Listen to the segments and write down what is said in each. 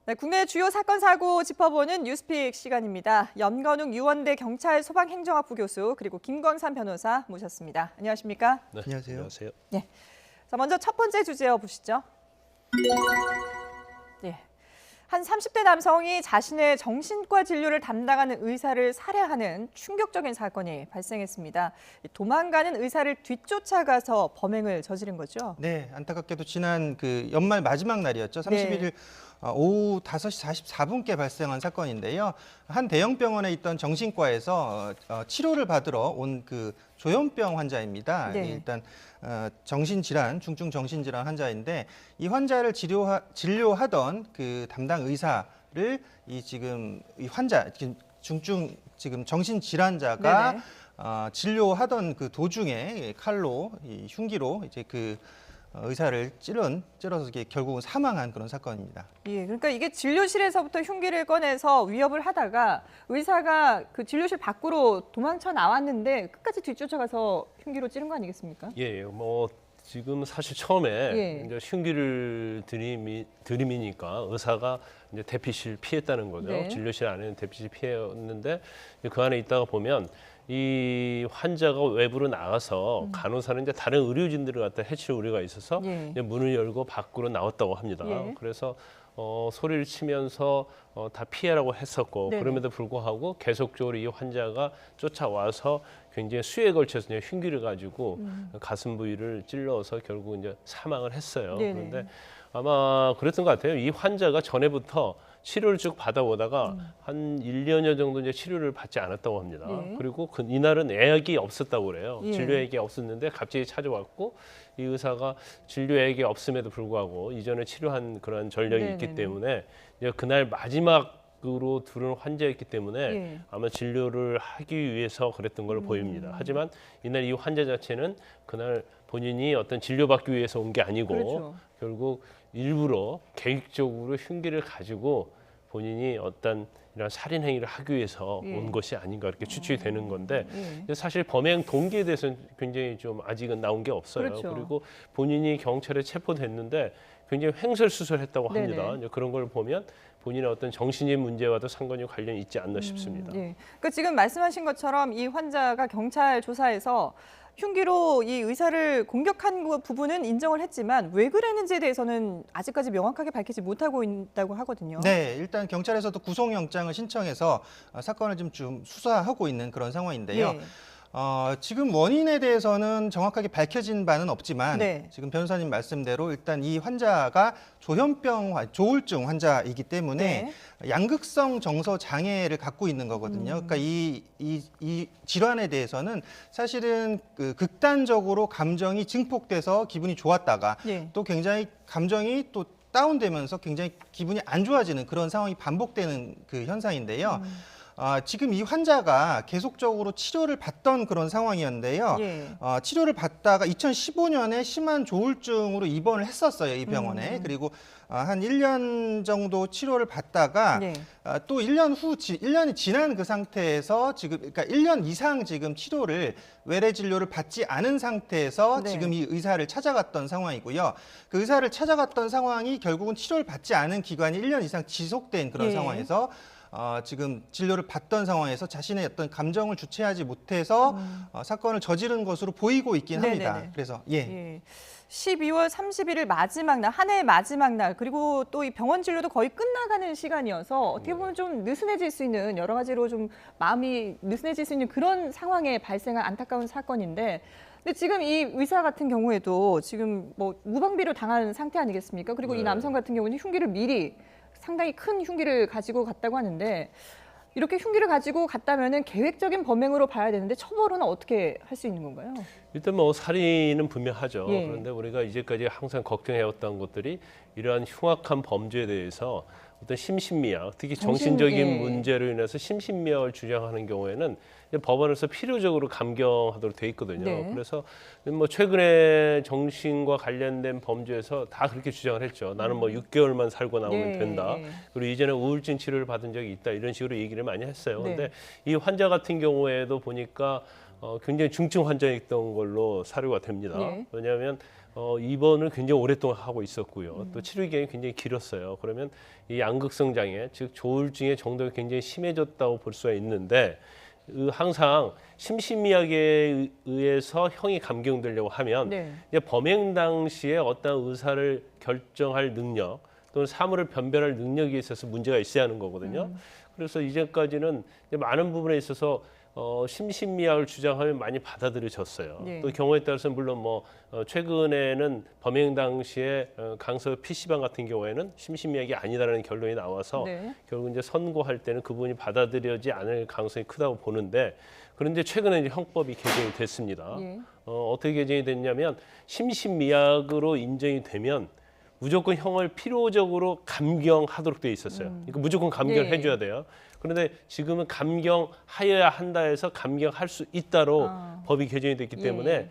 네, 국내 주요 사건 사고 짚어보는 뉴스픽 시간입니다. 염건웅 유원대 경찰 소방행정학부 교수 그리고 김건삼 변호사 모셨습니다. 안녕하십니까? 네, 안녕하세요. 네. 자, 먼저 첫 번째 주제 보시죠. 네. 한 30대 남성이 자신의 정신과 진료를 담당하는 의사를 살해하는 충격적인 사건이 발생했습니다. 도망가는 의사를 뒤쫓아가서 범행을 저지른 거죠? 네, 안타깝게도 지난 연말 마지막 날이었죠. 31일 오후 5시 44분께 발생한 사건인데요. 한 대형 병원에 있던 정신과에서 치료를 받으러 온 조현병 환자입니다. 네. 일단 정신질환, 중증 정신질환 환자인데 이 환자를 진료하던 담당 의사를 이 환자 중증 정신질환자가 네네. 진료하던 도중에 칼로 흉기로 이제 의사를 찔러서 이게 결국은 사망한 그런 사건입니다. 예, 그러니까 이게 진료실에서부터 흉기를 꺼내서 위협을 하다가 의사가 진료실 밖으로 도망쳐 나왔는데 끝까지 뒤쫓아가서 흉기로 찌른 거 아니겠습니까? 예, 지금 사실 처음에 예. 이제 흉기를 들이미니까 의사가 이제 대피실 피했다는 거죠. 네. 진료실 안에는 대피실 피했는데 그 안에 있다가 보면 이 환자가 외부로 나가서 간호사는 이제 다른 의료진들을 갖다 해칠 우려가 있어서 예. 이제 문을 열고 밖으로 나왔다고 합니다. 예. 그래서 소리를 치면서 다 피해라고 했었고 네네. 그럼에도 불구하고 계속적으로 이 환자가 쫓아와서 굉장히 수에 걸쳐서 이제 흉기를 가지고 가슴 부위를 찔러서 결국 이제 사망을 했어요. 네네. 그런데 아마 그랬던 것 같아요. 이 환자가 전에부터 치료를 쭉 받아오다가 한 1년여 정도 이제 치료를 받지 않았다고 합니다. 예. 그리고 이날은 예약이 없었다고 그래요. 예. 진료 예약이 없었는데 갑자기 찾아왔고 이 의사가 진료 예약이 없음에도 불구하고 이전에 치료한 그런 전력이 네네네. 있기 때문에 이제 그날 마지막으로 들은 환자였기 때문에 예. 아마 진료를 하기 위해서 그랬던 걸로 보입니다. 하지만 이날 이 환자 자체는 그날 본인이 어떤 진료받기 위해서 온 게 아니고 그렇죠. 결국 일부러 계획적으로 흉기를 가지고 본인이 어떤 이런 살인 행위를 하기 위해서 예. 온 것이 아닌가 이렇게 추측이 되는 건데 예. 근데 사실 범행 동기에 대해서는 굉장히 좀 아직은 나온 게 없어요. 그렇죠. 그리고 본인이 경찰에 체포됐는데 굉장히 횡설수설했다고 합니다. 네네. 이제 그런 걸 보면 본인의 어떤 정신적 문제와도 상관이 관련이 있지 않나 싶습니다. 예. 그러니까 지금 말씀하신 것처럼 이 환자가 경찰 조사에서 흉기로 이 의사를 공격한 부분은 인정을 했지만 왜 그랬는지에 대해서는 아직까지 명확하게 밝히지 못하고 있다고 하거든요. 네, 일단 경찰에서도 구속영장을 신청해서 사건을 좀 수사하고 있는 그런 상황인데요. 예. 지금 원인에 대해서는 정확하게 밝혀진 바는 없지만 네. 지금 변호사님 말씀대로 일단 이 환자가 조울증 환자이기 때문에 양극성 정서 장애를 갖고 있는 거거든요. 그러니까 이 질환에 대해서는 사실은 극단적으로 감정이 증폭돼서 기분이 좋았다가 예. 또 굉장히 감정이 또 다운되면서 굉장히 기분이 안 좋아지는 그런 상황이 반복되는 현상인데요. 지금 이 환자가 계속적으로 치료를 받던 그런 상황이었는데요. 예. 치료를 받다가 2015년에 심한 조울증으로 입원을 했었어요, 이 병원에. 그리고 한 1년 정도 치료를 받다가 네. 또 1년이 지난 그 상태에서 그러니까 1년 이상 지금 외래 진료를 받지 않은 상태에서 네. 지금 이 의사를 찾아갔던 상황이고요. 그 의사를 찾아갔던 상황이 결국은 치료를 받지 않은 기간이 1년 이상 지속된 그런 예. 상황에서 지금 진료를 받던 상황에서 자신의 어떤 감정을 주체하지 못해서 사건을 저지른 것으로 보이고 있긴 합니다. 네네네. 그래서 예. 12월 31일 마지막 날, 한 해의 마지막 날, 그리고 또 이 병원 진료도 거의 끝나가는 시간이어서 어떻게 보면 좀 느슨해질 수 있는 여러 가지로 좀 마음이 느슨해질 수 있는 그런 상황에 발생한 안타까운 사건인데 근데 지금 이 의사 같은 경우에도 지금 무방비로 당한 상태 아니겠습니까? 그리고 이 네. 남성 같은 경우는 흉기를 미리 상당히 큰 흉기를 가지고 갔다고 하는데 이렇게 흉기를 가지고 갔다면은 계획적인 범행으로 봐야 되는데 처벌은 어떻게 할 수 있는 건가요? 일단 살인은 분명하죠. 예. 그런데 우리가 이제까지 항상 걱정해왔던 것들이 이러한 흉악한 범죄에 대해서 어떤 심신미약, 특히 정신적인 예. 문제로 인해서 심신미약을 주장하는 경우에는 이제 법원에서 필요적으로 감경하도록 돼 있거든요. 네. 그래서 최근에 정신과 관련된 범죄에서 다 그렇게 주장을 했죠. 나는 6개월만 살고 나오면 예. 된다. 그리고 이전에 우울증 치료를 받은 적이 있다. 이런 식으로 얘기를 많이 했어요. 네. 근데 이 환자 같은 경우에도 보니까 굉장히 중증 환자였던 걸로 사료가 됩니다. 예. 왜냐하면 입원을 굉장히 오랫동안 하고 있었고요. 또 치료 기간이 굉장히 길었어요. 그러면 이 양극성 장애, 즉 조울증의 정도가 굉장히 심해졌다고 볼 수가 있는데 항상 심신미약에 의해서 형이 감경되려고 하면 네. 이제 범행 당시에 어떤 의사를 결정할 능력 또는 사물을 변별할 능력에 있어서 문제가 있어야 하는 거거든요. 그래서 이제까지는 이제 많은 부분에 있어서 심신미약을 주장하면 많이 받아들여졌어요. 네. 또 경우에 따라서는 물론 최근에는 범행 당시에 강서 PC방 같은 경우에는 심신미약이 아니다라는 결론이 나와서 네. 결국 이제 선고할 때는 그분이 받아들여지지 않을 가능성이 크다고 보는데 그런데 최근에 이제 형법이 개정이 됐습니다. 예. 어떻게 개정이 됐냐면 심신미약으로 인정이 되면 무조건 형을 필요적으로 감경하도록 돼 있었어요. 그러니까 무조건 감경을 예. 해줘야 돼요. 그런데 지금은 감경하여야 한다 해서 감경할 수 있다로 법이 개정이 됐기 예. 때문에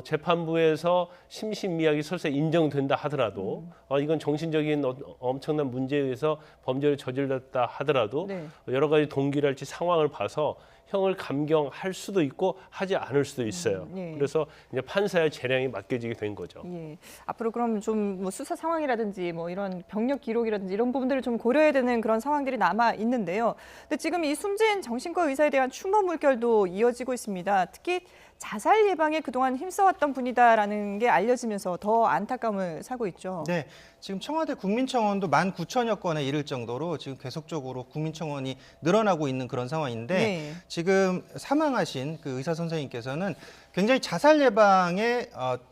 재판부에서 심신미약이 설사 인정된다 하더라도 이건 정신적인 엄청난 문제에 의해서 범죄를 저질렀다 하더라도 네. 여러 가지 동기랄지 상황을 봐서 형을 감경할 수도 있고 하지 않을 수도 있어요. 예. 그래서 이제 판사의 재량이 맡겨지게 된 거죠. 예. 앞으로 그럼 좀 뭐 수사 상황이라든지 뭐 이런 병력 기록이라든지 이런 부분들을 좀 고려해야 되는 그런 상황들이 남아 있는데요. 근데 지금 이 숨진 정신과 의사에 대한 추모 물결도 이어지고 있습니다. 특히 자살 예방에 그동안 힘써왔던 분이다라는 게 알려지면서 더 안타까움을 사고 있죠. 네, 지금 청와대 국민청원도 19,000여 건에 이를 정도로 지금 계속적으로 국민청원이 늘어나고 있는 그런 상황인데 네. 지금 사망하신 그 의사 선생님께서는 굉장히 자살 예방에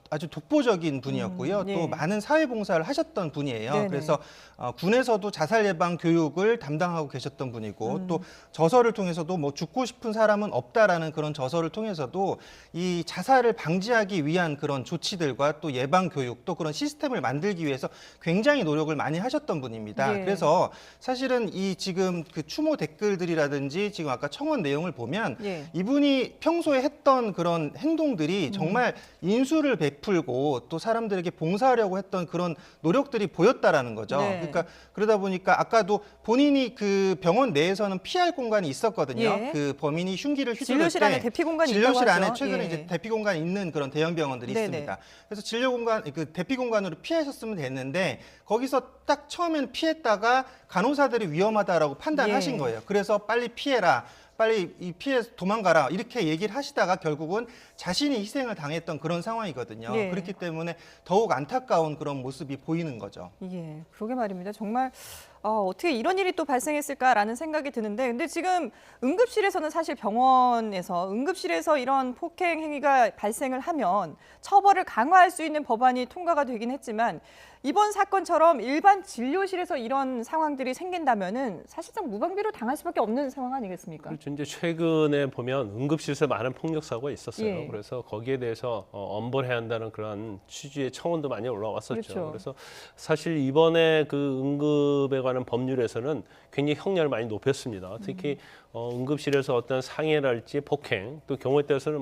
아주 독보적인 분이었고요. 네. 또 많은 사회봉사를 하셨던 분이에요. 네네. 그래서 군에서도 자살 예방 교육을 담당하고 계셨던 분이고 또 저서를 통해서도 뭐 죽고 싶은 사람은 없다라는 그런 저서를 통해서도 이 자살을 방지하기 위한 그런 조치들과 또 예방 교육 또 그런 시스템을 만들기 위해서 굉장히 노력을 많이 하셨던 분입니다. 예. 그래서 사실은 이 지금 그 추모 댓글들이라든지 지금 아까 청원 내용을 보면 예. 이분이 평소에 했던 그런 행동들이 정말 인수를 베풀고 또 사람들에게 봉사하려고 했던 그런 노력들이 보였다라는 거죠. 네. 그러니까 그러다 보니까 아까도 본인이 그 병원 내에서는 피할 공간이 있었거든요. 예. 그 범인이 흉기를 휘두를 진료실 때 안에 대피 공간이 있다고 진료실 안에 하죠. 최근에 예. 이제 대피 공간이 있는 그런 대형 병원들이 네네. 있습니다. 그래서 진료 공간 그 대피 공간으로 피하셨으면 됐는데 거기서 딱 처음에는 피했다가 간호사들이 위험하다라고 판단하신 예. 거예요. 그래서 빨리 피해라. 빨리 이 피해 도망가라 이렇게 얘기를 하시다가 결국은 자신이 희생을 당했던 그런 상황이거든요. 예. 그렇기 때문에 더욱 안타까운 그런 모습이 보이는 거죠. 예, 그러게 말입니다. 정말 어떻게 이런 일이 또 발생했을까라는 생각이 드는데, 근데 지금 응급실에서는 사실 병원에서 응급실에서 이런 폭행 행위가 발생을 하면 처벌을 강화할 수 있는 법안이 통과가 되긴 했지만 이번 사건처럼 일반 진료실에서 이런 상황들이 생긴다면은 사실상 무방비로 당할 수밖에 없는 상황 아니겠습니까? 그렇죠. 이제 최근에 보면 응급실에서 많은 폭력 사고가 있었어요. 예. 그래서 거기에 대해서 엄벌해야 한다는 그런 취지의 청원도 많이 올라왔었죠. 그렇죠. 그래서 사실 이번에 그 응급에 관한 법률에서는 굉장히 형량을 많이 높였습니다. 특히 응급실에서 어떤 상해랄지 폭행 또 경우에 따라서는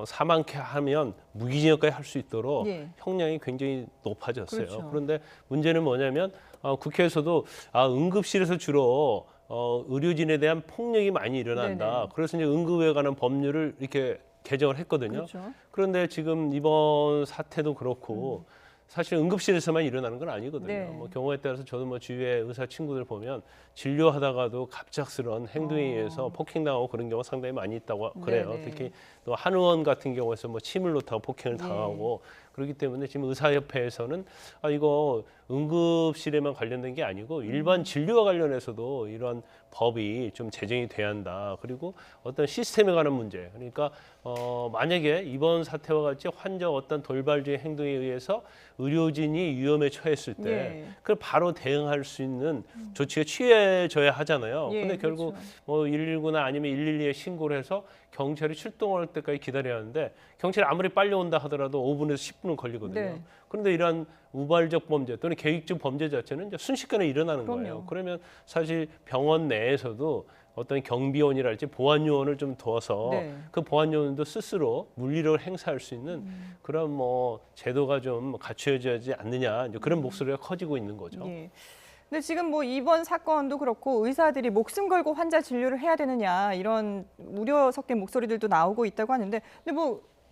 사망케 하면 무기징역까지 할 수 있도록 예. 형량이 굉장히 높아졌어요. 그렇죠. 그런데 문제는 뭐냐면 국회에서도 응급실에서 주로 의료진에 대한 폭력이 많이 일어난다. 네네. 그래서 이제 응급에 관한 법률을 이렇게 개정을 했거든요. 그렇죠. 그런데 지금 이번 사태도 그렇고 사실 응급실에서만 일어나는 건 아니거든요. 네. 경우에 따라서 저도 주위에 의사 친구들 보면 진료하다가도 갑작스런 행동에 의해서 폭행당하고 그런 경우가 상당히 많이 있다고 그래요. 네네. 특히 또 한의원 같은 경우에서 침을 놓다가 폭행을 네. 당하고 그렇기 때문에 지금 의사협회에서는 이거 응급실에만 관련된 게 아니고 일반 진료와 관련해서도 이런 법이 좀 제정이 돼야 한다. 그리고 어떤 시스템에 관한 문제. 그러니까 만약에 이번 사태와 같이 환자 어떤 돌발적인 행동에 의해서 의료진이 위험에 처했을 때 예. 그걸 바로 대응할 수 있는 조치가 취해져야 하잖아요. 예, 근데 결국 그렇죠. 119나 아니면 112에 신고를 해서 경찰이 출동할 때까지 기다려야 하는데 경찰이 아무리 빨리 온다 하더라도 5분에서 10분은 걸리거든요. 네. 그런데 이러한 우발적 범죄 또는 계획적 범죄 자체는 이제 순식간에 일어나는 그럼요. 거예요. 그러면 사실 병원 내에서도 어떤 경비원이랄지 보안 요원을 좀 둬서 네. 그 보안 요원도 스스로 물리력을 행사할 수 있는 그런 제도가 좀 갖춰지지 않느냐 이제 그런 목소리가 커지고 있는 거죠. 예. 근데 지금 이번 사건도 그렇고 의사들이 목숨 걸고 환자 진료를 해야 되느냐 이런 우려 섞인 목소리들도 나오고 있다고 하는데 근데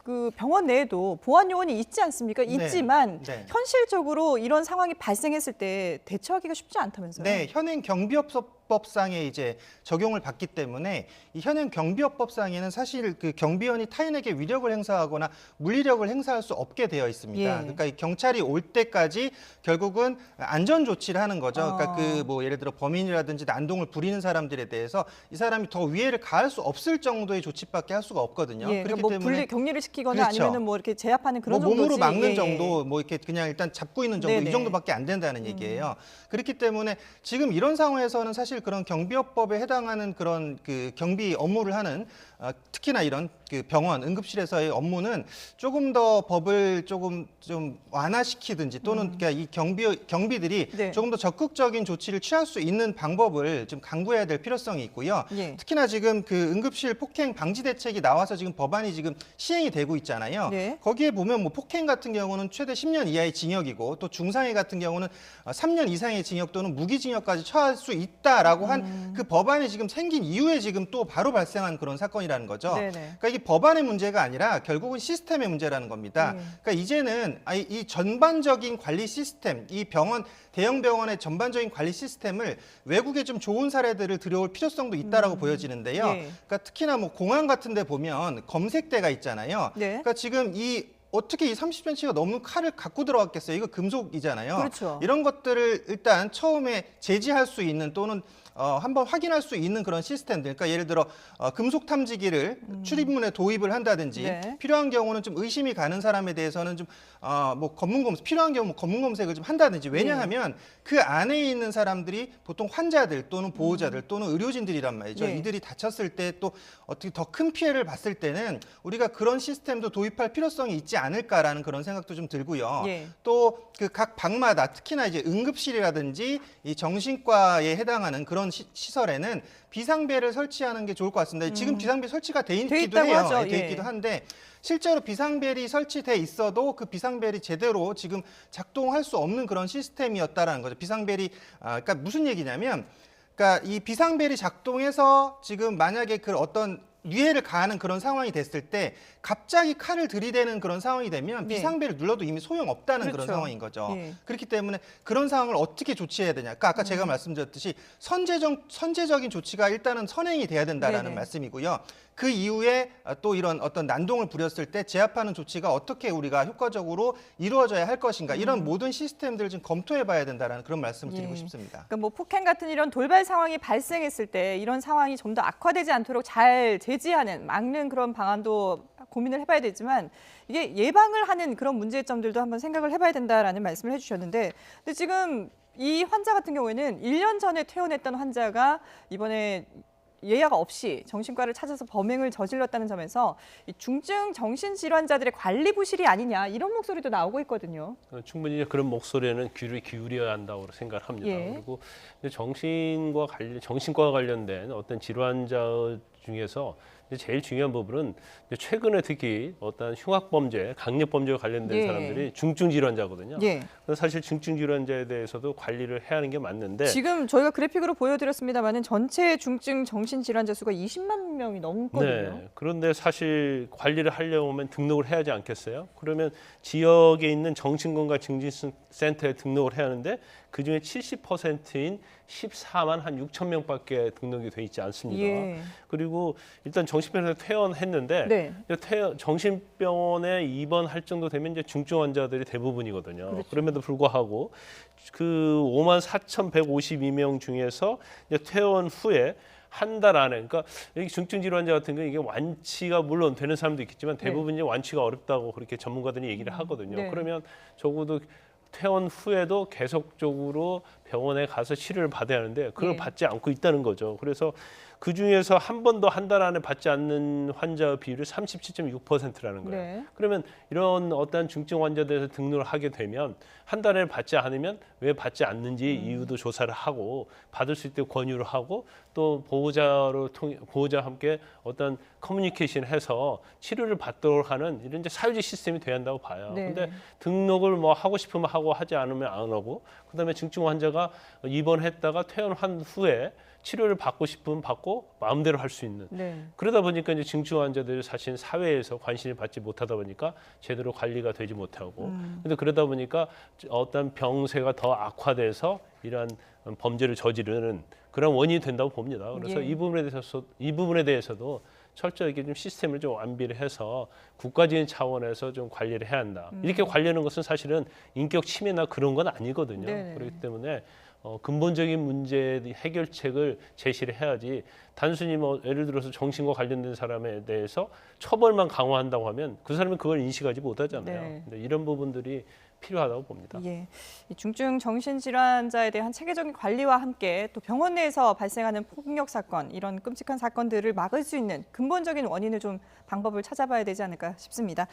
그 병원 내에도 보안 요원이 있지 않습니까? 네. 있지만 네. 현실적으로 이런 상황이 발생했을 때 대처하기가 쉽지 않다면서요? 네, 현행 경비업법상에 이제 적용을 받기 때문에 이 현행 경비업법상에는 사실 그 경비원이 타인에게 위력을 행사하거나 물리력을 행사할 수 없게 되어 있습니다. 예. 그러니까 이 경찰이 올 때까지 결국은 안전 조치를 하는 거죠. 그러니까 그 뭐 예를 들어 범인이라든지 난동을 부리는 사람들에 대해서 이 사람이 더 위해를 가할 수 없을 정도의 조치밖에 할 수가 없거든요. 예, 그렇기 뭐 때문에 격리를 시키거나 그렇죠. 아니면은 뭐 이렇게 제압하는 그런 뭐 몸으로 정도지. 막는 예, 정도, 뭐 이렇게 그냥 일단 잡고 있는 정도 네네. 이 정도밖에 안 된다는 얘기예요. 그렇기 때문에 지금 이런 상황에서는 사실 그런 경비업법에 해당하는 그런 그 경비 업무를 하는 특히나 이런 그 병원 응급실에서의 업무는 조금 더 법을 조금 좀 완화시키든지 또는 그러니까 이 경비들이 네. 조금 더 적극적인 조치를 취할 수 있는 방법을 좀 강구해야 될 필요성이 있고요. 예. 특히나 지금 그 응급실 폭행 방지 대책이 나와서 지금 법안이 지금 시행이 되고 있잖아요. 네. 거기에 보면 뭐 폭행 같은 경우는 최대 10년 이하의 징역이고 또 중상해 같은 경우는 3년 이상의 징역 또는 무기징역까지 처할 수 있다라고 한 그 법안이 지금 생긴 이후에 지금 또 바로 발생한 그런 사건이라는 거죠. 네네. 그러니까 이게 법안의 문제가 아니라 결국은 시스템의 문제라는 겁니다. 그러니까 이제는 이 전반적인 관리 시스템, 이 병원 대형 병원의 전반적인 관리 시스템을 외국의 좀 좋은 사례들을 들여올 필요성도 있다라고 보여지는데요. 예. 그러니까 특히나 뭐 공항 같은 데 보면 검색대가 있잖아요. 네. 그러니까 지금 어떻게 이 30cm가 넘는 칼을 갖고 들어왔겠어요? 이거 금속이잖아요. 그렇죠. 이런 것들을 일단 처음에 제지할 수 있는 또는 한번 확인할 수 있는 그런 시스템들, 그러니까 예를 들어 금속 탐지기를 출입문에 도입을 한다든지 네. 필요한 경우는 좀 의심이 가는 사람에 대해서는 좀 뭐 검문 검색 필요한 경우 뭐 검문 검색을 좀 한다든지 왜냐하면 그 안에 있는 사람들이 보통 환자들 또는 보호자들 또는 의료진들이란 말이죠. 네. 이들이 다쳤을 때 또 어떻게 더 큰 피해를 봤을 때는 우리가 그런 시스템도 도입할 필요성이 있지 않을까라는 그런 생각도 좀 들고요. 예. 또 그 각 방마다 특히나 이제 응급실이라든지 이 정신과에 해당하는 그런 시설에는 비상벨을 설치하는 게 좋을 것 같습니다. 지금 비상벨 설치가 돼 있기도 있다고 해요. 하죠. 돼 예. 있기도 한데 실제로 비상벨이 설치돼 있어도 그 비상벨이 제대로 지금 작동할 수 없는 그런 시스템이었다라는 거죠. 비상벨이 그러니까 무슨 얘기냐면 그러니까 이 비상벨이 작동해서 지금 만약에 그 어떤 위해를 가하는 그런 상황이 됐을 때 갑자기 칼을 들이대는 그런 상황이 되면 네. 비상벨을 눌러도 이미 소용없다는 그렇죠. 그런 상황인 거죠. 예. 그렇기 때문에 그런 상황을 어떻게 조치해야 되냐. 그러니까 아까 제가 말씀드렸듯이 선제적인 조치가 일단은 선행이 돼야 된다라는 네네. 말씀이고요. 그 이후에 또 이런 어떤 난동을 부렸을 때 제압하는 조치가 어떻게 우리가 효과적으로 이루어져야 할 것인가. 이런 모든 시스템들을 좀 검토해 봐야 된다라는 그런 말씀을 드리고 예. 싶습니다. 그러니까 뭐 폭행 같은 이런 돌발 상황이 발생했을 때 이런 상황이 좀 더 악화되지 않도록 잘 제지하는 막는 그런 방안도 고민을 해봐야 되지만 이게 예방을 하는 그런 문제점들도 한번 생각을 해봐야 된다라는 말씀을 해주셨는데 근데 지금 이 환자 같은 경우에는 1년 전에 퇴원했던 환자가 이번에 예약 없이 정신과를 찾아서 범행을 저질렀다는 점에서 이 중증 정신질환자들의 관리 부실이 아니냐 이런 목소리도 나오고 있거든요. 충분히 이제 그런 목소리에는 귀를 기울여야 한다고 생각을 합니다. 예. 그리고 이제 정신과와 관련된 어떤 질환자 중에서 이제 제일 중요한 부분은 이제 최근에 특히 어떤 흉악범죄, 강력범죄와 관련된 예. 사람들이 중증 질환자거든요. 예. 그래서 사실 중증 질환자에 대해서도 관리를 해야 하는 게 맞는데 지금 저희가 그래픽으로 보여드렸습니다만은 전체 중증 정신질환자 수가 20만 명이 넘거든요. 네. 그런데 사실 관리를 하려면 등록을 해야 하지 않겠어요? 그러면 지역에 있는 정신건강증진센터에 등록을 해야 하는데 그중에 70%인 14만 한 6천 명밖에 등록이 돼 있지 않습니다. 예. 그리고 일단 정신병원에 퇴원했는데 네. 정신병원에 입원할 정도 되면 이제 중증 환자들이 대부분이거든요. 그렇죠. 그럼에도 불구하고 그 5만 4,152명 중에서 이제 퇴원 후에 한 달 안에, 그러니까 여기 중증 질환자 같은 경우 이게 완치가 물론 되는 사람도 있겠지만 대부분 이제 완치가 어렵다고 그렇게 전문가들이 얘기를 하거든요. 네. 그러면 적어도 퇴원 후에도 계속적으로 병원에 가서 치료를 받아야 하는데 그걸 예. 받지 않고 있다는 거죠. 그래서 그 중에서 한 번도 한 달 안에 받지 않는 환자 비율이 37.6%라는 거예요. 네. 그러면 이런 어떤 중증 환자들에서 등록을 하게 되면 한 달에 받지 않으면 왜 받지 않는지 이유도 조사를 하고 받을 수 있도록 권유를 하고 또 보호자와 함께 어떤 커뮤니케이션을 해서 치료를 받도록 하는 이런 이제 사회적 시스템이 돼야 한다고 봐요. 네. 근데 등록을 뭐 하고 싶으면 하고 하지 않으면 안 하고 그다음에 중증 환자가 입원했다가 퇴원한 후에 치료를 받고 싶으면 받고 하고 마음대로 할 수 있는 네. 그러다 보니까 이제 중증 환자들이 사실 사회에서 관심을 받지 못하다 보니까 제대로 관리가 되지 못하고 근데 그러다 보니까 어떤 병세가 더 악화돼서 이러한 범죄를 저지르는 그런 원인이 된다고 봅니다. 그래서 예. 이 부분에 대해서도 철저하게 좀 시스템을 좀 완비를 해서 국가적인 차원에서 좀 관리를 해야 한다. 이렇게 관리하는 것은 사실은 인격 침해나 그런 건 아니거든요. 네네. 그렇기 때문에 근본적인 문제 해결책을 제시를 해야지 단순히 뭐 예를 들어서 정신과 관련된 사람에 대해서 처벌만 강화한다고 하면 그 사람은 그걸 인식하지 못하잖아요. 네. 근데 이런 부분들이 필요하다고 봅니다. 예, 이 중증 정신질환자에 대한 체계적인 관리와 함께 또 병원 내에서 발생하는 폭력 사건, 이런 끔찍한 사건들을 막을 수 있는 근본적인 원인을 좀 방법을 찾아봐야 되지 않을까 싶습니다.